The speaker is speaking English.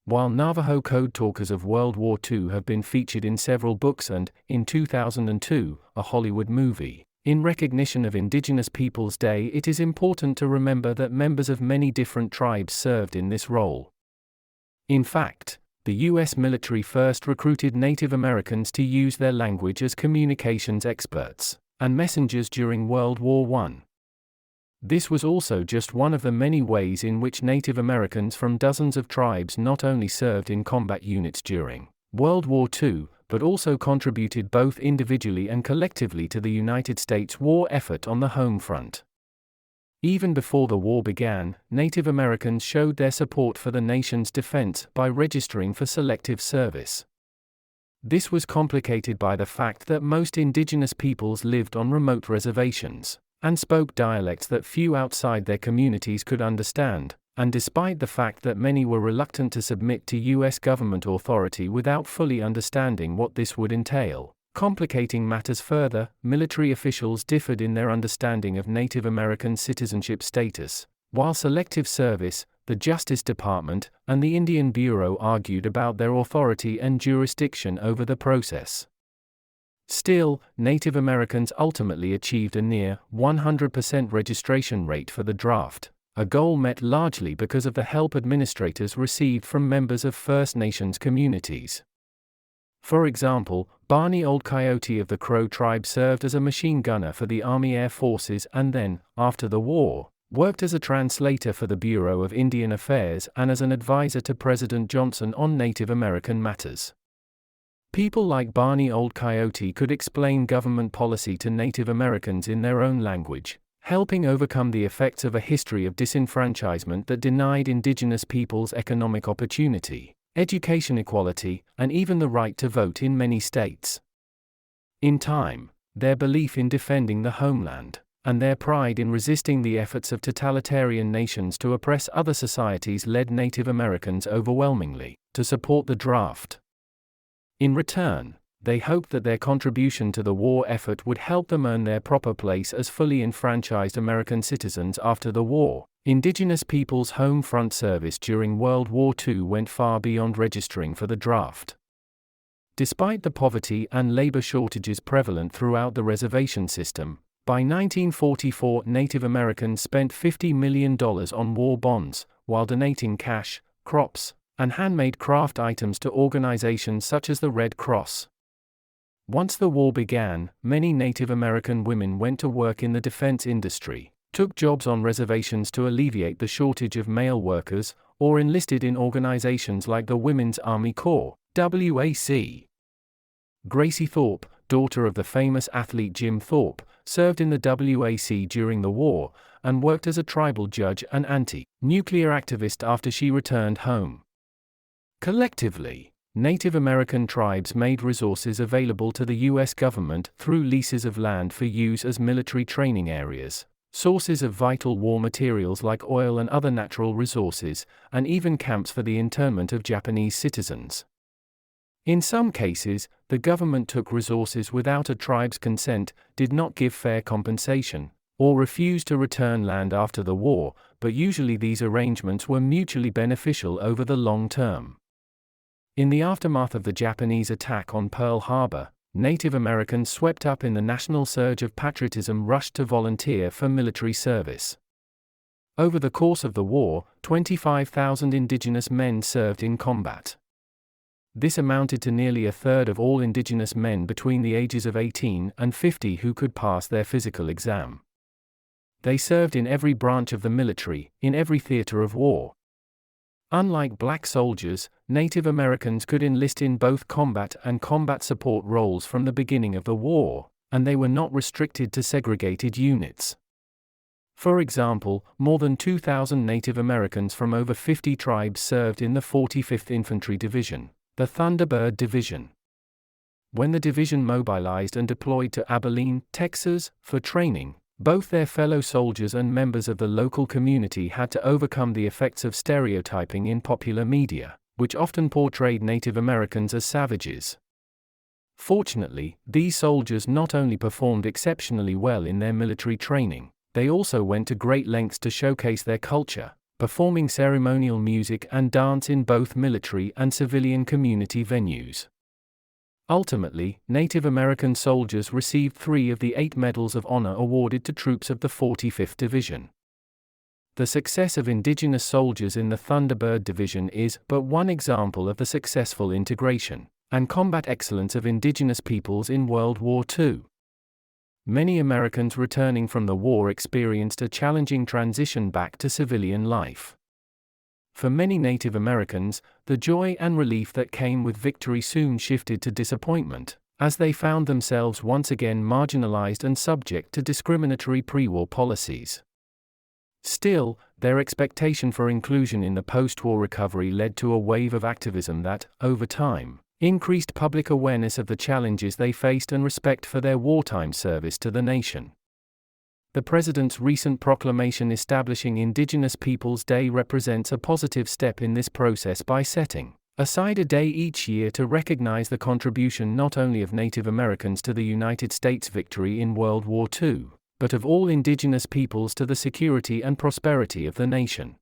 While Navajo Code Talkers of World War II have been featured in several books and, in 2002, a Hollywood movie, in recognition of Indigenous Peoples Day, it is important to remember that members of many different tribes served in this role. In fact, the U.S. military first recruited Native Americans to use their language as communications experts and messengers during World War I. This was also just one of the many ways in which Native Americans from dozens of tribes not only served in combat units during World War II, but also contributed both individually and collectively to the United States war effort on the home front. Even before the war began, Native Americans showed their support for the nation's defense by registering for selective service. This was complicated by the fact that most indigenous peoples lived on remote reservations and spoke dialects that few outside their communities could understand, and despite the fact that many were reluctant to submit to U.S. government authority without fully understanding what this would entail. Complicating matters further, military officials differed in their understanding of Native American citizenship status, while selective service, the Justice Department, and the Indian Bureau argued about their authority and jurisdiction over the process. Still, Native Americans ultimately achieved a near 100% registration rate for the draft, a goal met largely because of the help administrators received from members of First Nations communities. For example, Barney Old Coyote of the Crow tribe served as a machine gunner for the Army Air Forces and then, after the war, worked as a translator for the Bureau of Indian Affairs and as an advisor to President Johnson on Native American matters. People like Barney Old Coyote could explain government policy to Native Americans in their own language, helping overcome the effects of a history of disenfranchisement that denied indigenous peoples economic opportunity, education equality, and even the right to vote in many states. In time, their belief in defending the homeland, and their pride in resisting the efforts of totalitarian nations to oppress other societies led Native Americans overwhelmingly to support the draft. In return, they hoped that their contribution to the war effort would help them earn their proper place as fully enfranchised American citizens after the war. Indigenous peoples' home front service during World War II went far beyond registering for the draft. Despite the poverty and labor shortages prevalent throughout the reservation system, by 1944 Native Americans spent $50 million on war bonds, while donating cash, crops, and handmade craft items to organizations such as the Red Cross. Once the war began, many Native American women went to work in the defense industry, took jobs on reservations to alleviate the shortage of male workers, or enlisted in organizations like the Women's Army Corps, WWII. Gracie Thorpe, daughter of the famous athlete Jim Thorpe, served in the WWII during the war, and worked as a tribal judge and anti-nuclear activist after she returned home. Collectively, Native American tribes made resources available to the U.S. government through leases of land for use as military training areas, sources of vital war materials like oil and other natural resources, and even camps for the internment of Japanese citizens. In some cases, the government took resources without a tribe's consent, did not give fair compensation, or refused to return land after the war, but usually these arrangements were mutually beneficial over the long term. In the aftermath of the Japanese attack on Pearl Harbor, Native Americans swept up in the national surge of patriotism rushed to volunteer for military service. Over the course of the war, 25,000 indigenous men served in combat. This amounted to nearly a third of all indigenous men between the ages of 18 and 50 who could pass their physical exam. They served in every branch of the military, in every theater of war. Unlike black soldiers, Native Americans could enlist in both combat and combat support roles from the beginning of the war, and they were not restricted to segregated units. For example, more than 2,000 Native Americans from over 50 tribes served in the 45th Infantry Division, the Thunderbird Division. When the division mobilized and deployed to Abilene, Texas, for training, both their fellow soldiers and members of the local community had to overcome the effects of stereotyping in popular media, which often portrayed Native Americans as savages. Fortunately, these soldiers not only performed exceptionally well in their military training, they also went to great lengths to showcase their culture, performing ceremonial music and dance in both military and civilian community venues. Ultimately, Native American soldiers received 3 of the 8 Medals of Honor awarded to troops of the 45th Division. The success of Indigenous soldiers in the Thunderbird Division is but one example of the successful integration and combat excellence of Indigenous peoples in World War II. Many Americans returning from the war experienced a challenging transition back to civilian life. For many Native Americans, the joy and relief that came with victory soon shifted to disappointment, as they found themselves once again marginalized and subject to discriminatory pre-war policies. Still, their expectation for inclusion in the post-war recovery led to a wave of activism that, over time, increased public awareness of the challenges they faced and respect for their wartime service to the nation. The President's recent proclamation establishing Indigenous Peoples Day represents a positive step in this process by setting aside a day each year to recognize the contribution not only of Native Americans to the United States victory in World War II, but of all Indigenous peoples to the security and prosperity of the nation.